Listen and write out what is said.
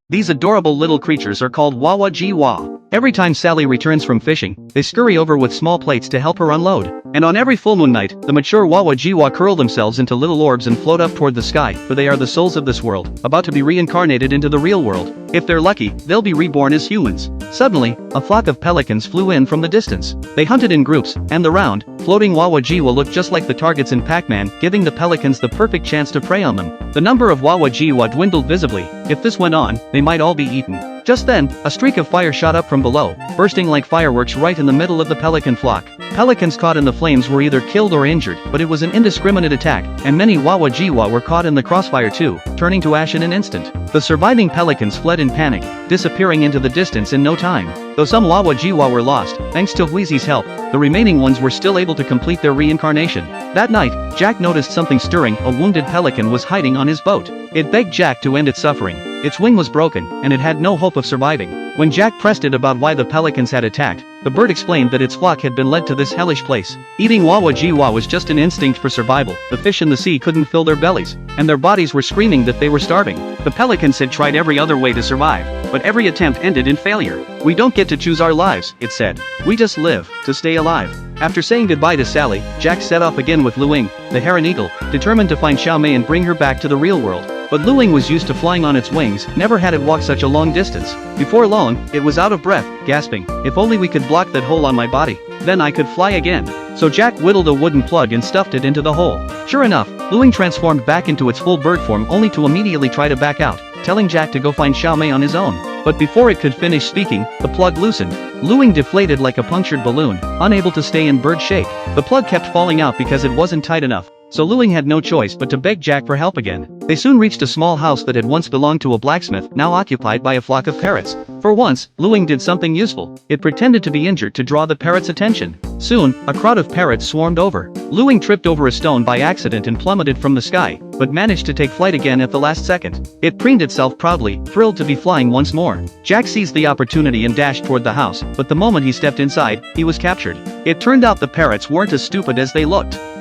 These adorable little creatures are called Wawa Jiwa. Every time Sally returns from fishing, they scurry over with small plates to help her unload. And on every full moon night, the mature Wawa Jiwa curl themselves into little orbs and float up toward the sky, for they are the souls of this world, about to be reincarnated into the real world. If they're lucky, they'll be reborn as humans. Suddenly, a flock of pelicans flew in from the distance. They hunted in groups, and the round, floating Wawa Jiwa looked just like the targets in Pac-Man, giving the pelicans the perfect chance to prey on them. The number of Wawa Jiwa dwindled visibly. If this went on, they might all be eaten. Just then, a streak of fire shot up from below, bursting like fireworks right in the middle of the pelican flock. Pelicans caught in the flames were either killed or injured, but it was an indiscriminate attack, and many Wawa Jiwa were caught in the crossfire too, turning to ash in an instant. The surviving pelicans fled in panic, disappearing into the distance in no time. Though some Wawa Jiwa were lost, thanks to Wheezy's help, the remaining ones were still able to complete their reincarnation. That night, Jack noticed something stirring. A wounded pelican was hiding on his boat. It begged Jack to end its suffering. Its wing was broken, and it had no hope of surviving. When Jack pressed it about why the pelicans had attacked, the bird explained that its flock had been led to this hellish place. Eating Wawa Jiwa was just an instinct for survival. The fish in the sea couldn't fill their bellies, and their bodies were screaming that they were starving. The pelicans had tried every other way to survive, but every attempt ended in failure. "We don't get to choose our lives," it said. "We just live to stay alive." After saying goodbye to Sally, Jack set off again with Luing, the heron eagle, determined to find Xiao Mei and bring her back to the real world. But Luing was used to flying on its wings, never had it walk such a long distance. Before long, it was out of breath, gasping, "If only we could block that hole on my body, then I could fly again." So Jack whittled a wooden plug and stuffed it into the hole. Sure enough, Luing transformed back into its full bird form only to immediately try to back out, telling Jack to go find Xiao Mei on his own. But before it could finish speaking, the plug loosened. Luing deflated like a punctured balloon, unable to stay in bird shape. The plug kept falling out because it wasn't tight enough. So Luing had no choice but to beg Jack for help again. They soon reached a small house that had once belonged to a blacksmith, now occupied by a flock of parrots. For once, Luing did something useful. It pretended to be injured to draw the parrots' attention. Soon, a crowd of parrots swarmed over. Luing tripped over a stone by accident and plummeted from the sky, but managed to take flight again at the last second. It preened itself proudly, thrilled to be flying once more. Jack seized the opportunity and dashed toward the house, but the moment he stepped inside, he was captured. It turned out the parrots weren't as stupid as they looked.